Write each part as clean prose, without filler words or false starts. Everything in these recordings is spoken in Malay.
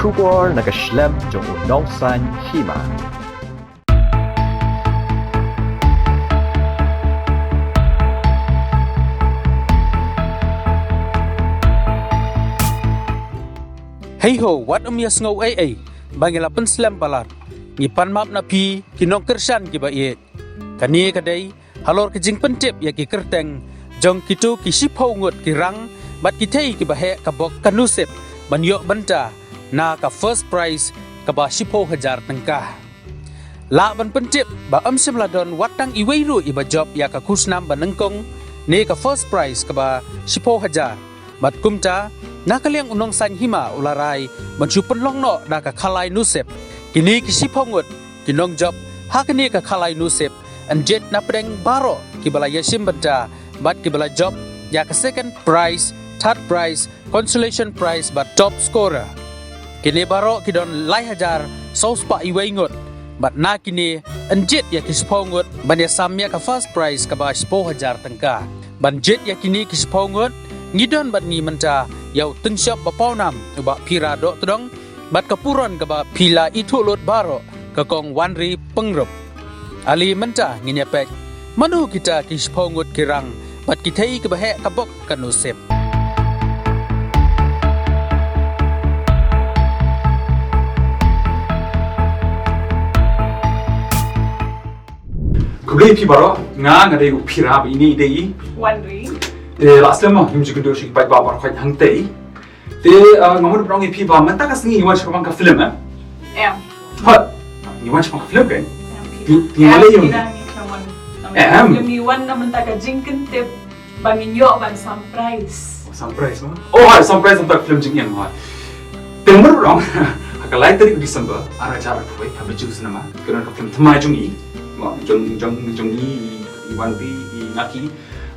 Kubor nakaslem jong Nongsaiñ Hima. Hey ho, what yas ngau ai bangila penslam balat. Ngipan map na pi kinong kersan kiba ye. Kani kadai halor ke Jingpynbna ya ki kerteng jong kitu ki shipho ngot ki rang bat ki thei ki ba he ka bok ka Nusib ban yo banta na ka first prize ka ba shipho 1,000 tangka. La ban pentip ba simla don watang iweiru iba job ya ka kusnam banengkong ne ka first prize ka ba shipho 1,000 bat kumta nakaliang Nongsaiñ Hima ularai mencupen longno na ka khalai Nusib kini ki shipho ngot kinong job hakini ka khalai Nusib anjet na pedeng baro kibala yasim banta bat kibala job ya ka second prize, third prize, consolation prize bat top scorer. Kini baro kidon lai hajar saus pa iway ngot bat na kini anjet ya ki shipho ngot ban ya samya ka first prize ka ba 10,000 tangka. Ban jet ya kini ki shipho ngot ngidon bat ni menta yau teng shop ba paunam ba pira do tudong bat kapuron ka ba pila itu lot baro ka kong wanri pengrup. Ali menta nginya pek Mano kita ki shipho ngot kirang bat kitei ka bahe ka bok ka Nusib. Kubli pi baro nga dei upira ini dei Wanri. last time him juga do shi bai ba bar khoi hang tei te ngamur brong pi ba man ta ka singi watch ka film Em. ha ni watch ka film kan Em. Pi male yung Yung iwan naman taga Jingpynbna bangin yo ban surprise. surprise ma surprise untuk film jing yang ha te ngamur brong ka lai tari December ara cara khoi ha ba juice nama kena ka film thamai jung i ma jung i iwan pi i naki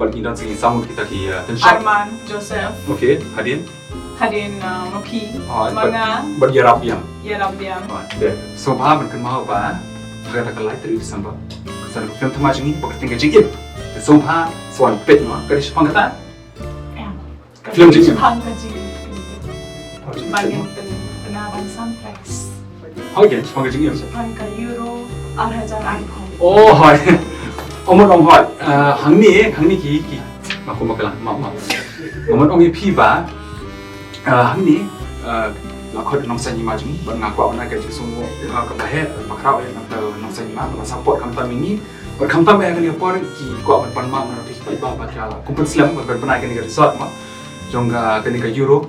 bagi dan segi sama kita ki tension Arman, Joseph, okay hadin Moki, Mga, berjarap yang Yarabiam. deh so ba man kan mau ba kata ka lai tari December sana ko film thamai jing i bakal tinggal jing so ba swan pet ma ka ris pangata Em. Film jing. Pangkaji. Bangin penaban surprise. how again pangka jing Pangka Euro, Arhajar iPhone. oh hai omot ong hai hang ni ki aku makalah ma omot ong pi ba hang ni lakot Nongsaiñ Hima jing ban ngaku ana ka jing sumo ka bahe pakrau ya na Nongsaiñ Hima ba support kam tam ini ber kam tam ya ni por ki ko ban pan ma na ti ba ba kala kumpul slam ber banai ka ni resort ma jongga ka ni ka euro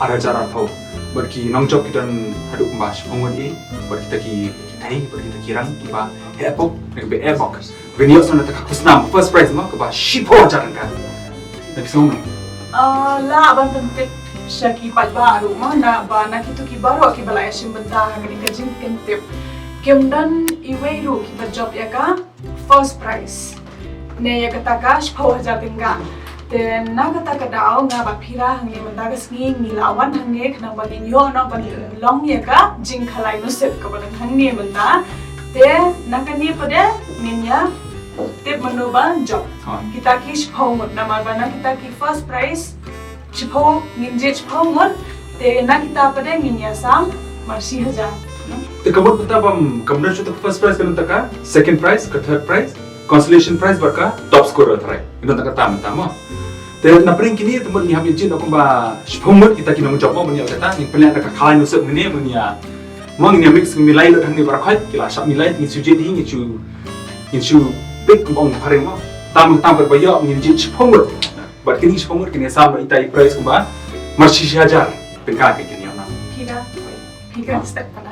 ara jara pau ber ki nong job kitan hadu mas pongwan i ber kita ki thai ber kita kirang ki ba he apok be apok Venio sana tak kusnam first prize ma ka ba shipo jaran ka nabi song La ban pentik Shaki palbaru mana ba nakitu ki baro ki balaya simbenta kani ka Jingpynbna kemdan iweiru ki ba job ya ka first prize ne ya kata ka 10,000 tengga then na kata ka dao nga ba phira hangi manda ka sngi nilawan hangi khna ba ninyo na ba long ya ka jing khalai Nusib ka ba hangi manda te nakani pade ninya tip manuba job kita ki 10,000 na ba na kita ki first prize Chipo nginje chipo ngon te na kita pada nginya sam marsi 1,000 te kamot pata bam kamna chu tak first prize kan taka second prize ka third prize consolation prize barka top scorer thrai ina taka tam tama te na pring kini temen ni habis jin aku ba shpomot kita kina job mo menia kata ni pelen taka khalai Nusib menia menia mang ni mix milai lo thang ni barkhai kila sap milai ni suje di ni chu big bong phareng mo tam berbayo nginje shpomot bat kini shpomot kini sam itai prize kuba marsi 1,000 pengka ke kini ona Higa step pada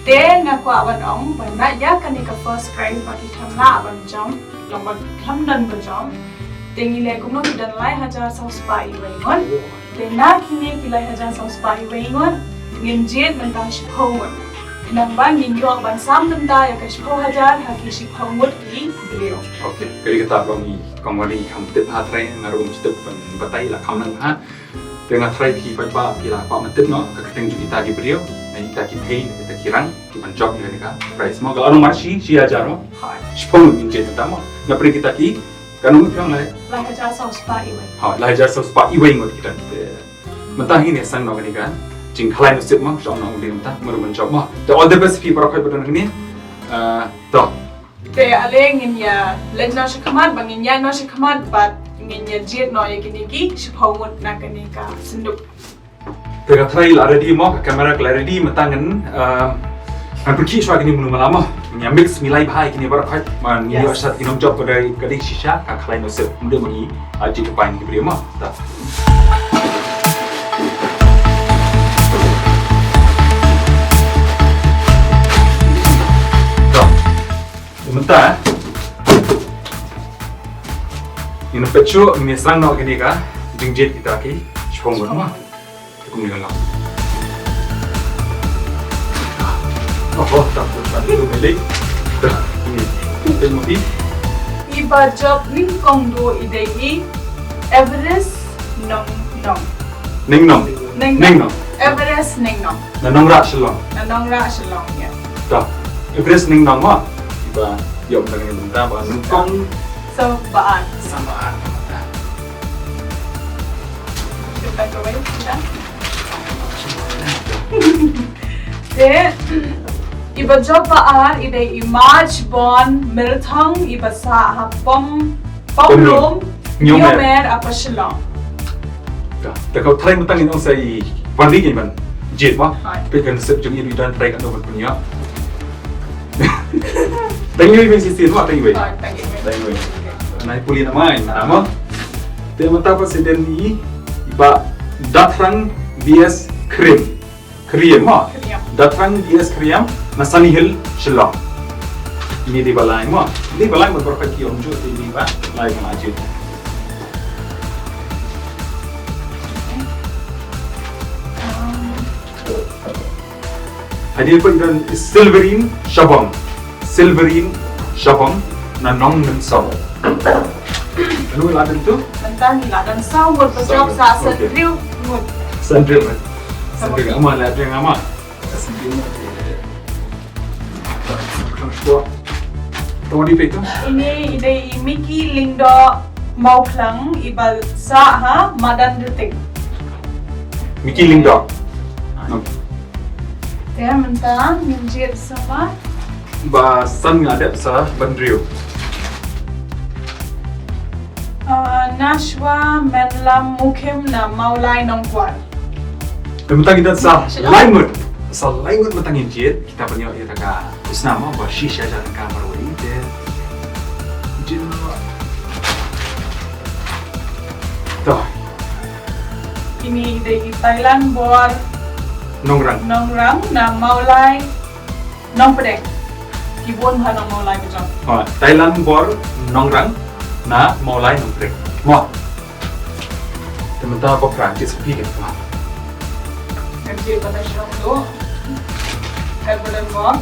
te ngaku aban ong bana ya kani ka first prize bagi thamna aban jom lomba thamdan bajom tengile kumno kidan lai 1,000 saus pai wengon te na kini kilai 1,000 saus pai wengon nginjet mentang shpomot nang ban ninyo ban sam tanda ya ka 10,000 haki shpomot ki beliau. Okay, kali kita kami kamari kam tip hatrai ngarum tip batai la kam nang ha dengan try ki pa pila pa matip no ka keteng kita ki beliau ai kita ki pay kita kirang ki ban job ni ka price mo kalau marsi 1,000 no shpomot inje tama na pri kita ki kanung pyang lai 1,000 saus pai wen. ha lai jar so spa iwai ngot kita mentah ini sang no ka jing khalai Nusib mah job nong dia mata merupakan job mah. The all the best people rakyat pada ni. Toh. Te aleng in ya len no shikamat bangin ya no shikamat but ngin ya jet no ya kini ki shipomut na kani ka senduk. Tega try already mah kamera clarity matangan kan pergi suara kini belum lama. Nya mix milai bahai kini rakyat man ni asat kini job pada kadik shisha ka khalai Nusib mudah mani aji kepain ki beri mah. Toh. Sebentar. Ini pecu ini serang nak gini kah? Jingjet kita ki, sepong berapa? Cukup ni lah. Oh, tak boleh itu milik. Ini mesti. Iba job ning kong do idei Everest nong. Ning nong. Everest ning nong. Nanong rak selong. Ya. Dah. Everest ning nong mah. Iba yom dengan bentar bahan nengkong. So baan. Samaan. Kita kawai kita. Te iba job baan idei March bon milthong iba sa ha pom lom nyomer apa shalom. Dah. Tekau try mentang ini orang saya wandi ni man. Jet mah. Pekan Nusib jung ini dan try kat nomor punya. Thank you very much. Thank you. Naik pulih namai, nama. Tema apa sedang ni? Iba datrang bias krim, mah. Datrang bias krim, nasani hil Shillong. Ini di balai mah. Di balai mah berapa kiom jo di ba? Lain aja. Hadir pun dan silverin shabam na nong nan saw. Ano ladan tu? Nanti ladan saw berpejok sa sendriu mud. Sendriu amal ladan amal. Tahu di petu? Ini ide Miki Lingdo mau klang ibal sa ha madan detik. Miki Lingdo. Dia mentang minjit sama. Ba san ngadep sa bandriu. Nashwa menlam mukim na maulai nongkwal. Mentang kita sa laimut. Sa laimut mentang injit kita punya ia taka usnama ba shisha jalan kamar wali dia. Jin. Toh. Ini ide Thailand bor Nongrang na maulai nong pedek. Kibun ha nong maulai bejong. Thailand bor Nongrang na maulai nongprek. Mo. Teman-teman apa Prancis pergi ke mana? Kerja pada syong tu. Kerja bor.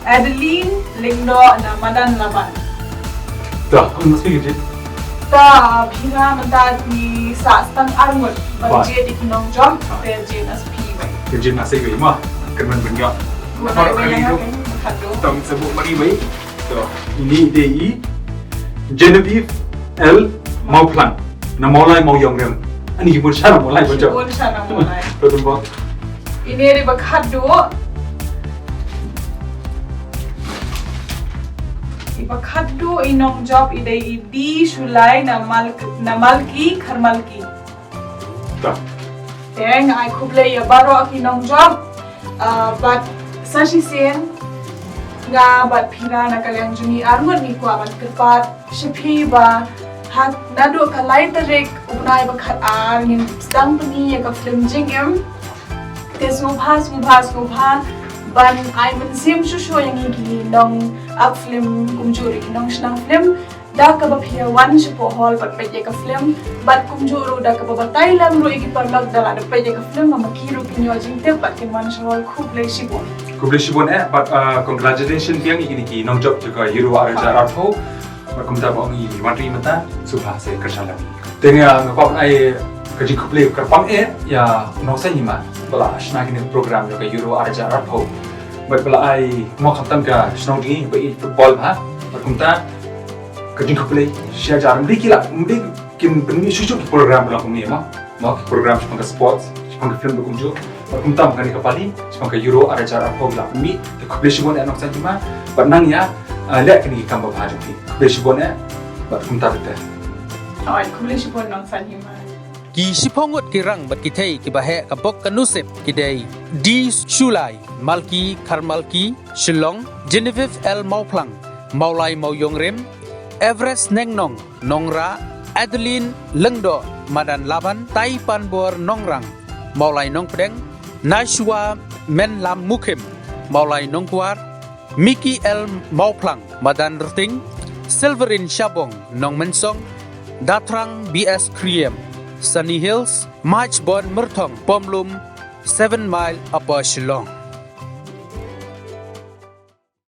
Adeline Lingdo na madan laban. Dah, kamu mesti kerja. Ta phira manta ni sa stang armut banje di kinong jom kerja nas piwe. Kerja nasi gay mah, kerman banyak. Mana kali yang itu, kado. tang sebut mari baik. So, ini DI Genevieve L Mauplan. Na maulai mau yang rem. Ani gimana cara maulai baca? Kibun sana mulai. Betul bang. Ini riba kado. Iba kado inong job ide idi sulai na malki karmalki. Dah. Teng ay kuble ya baro inong job. But sashi sen nga bat phira na kalyang juni arngot ni kwa bat kerpat shipi ba hat nado kalai tarik unai ba khat ar nin stang pani ya ka film jingem te subha ban ay mensim shusho yang igi nong ak film kumjuri nong snang film da ka ba phia wan shipo hall bat pe ka film bat kumjuru da ka ba Thailand ro igi parlag dala da pe ka film ma kiru kinyo jingte bat kin wan shol khub le shipo Kublisibon but congratulations yang ini ki nong job juga Euro Arja Ratho. Berkumta bang ini mantri mata subha saya kerja lagi. Dengan ngapap ai kerja kuble kerpang ya Nongsaiñ Hima bela asna kini program juga Euro Arja Ratho. Bela ai mau khatam ka snong di bai football ha. Berkumta kerja kuble sia jaram di kila mbi kin penni susu program bela kumi ma. mau program sebagai sports sebagai film dokumenju berkumtam kali kepali sebagai Euro ada cara pogla mi kebersibon Nongsaiñ Hima benang ya lihat kini kamera bahari kebersibon berkumtam betul. Ay, kulish po Nongsaiñ Hima. Ki sipongot kirang bat kitay kibahe kabok kanusip kiday di Sulai Malki Karmalki Shillong Genevieve L Mauplang Maulai Mauyongrem Everest Nengnong Nongra Adeline Lengdo Madan Laban Tai Panbor Nongrang Maulai Nongpdeng Nashua Men Lam Mukim Maulai Nongkwar Miki L Mauplang Madan Rting Silverin Shabong Nong Mensong Datrang BS Kriem Sunny Hills, March Bon Murtong, Pomlum, 7 Mile Upper Shillong.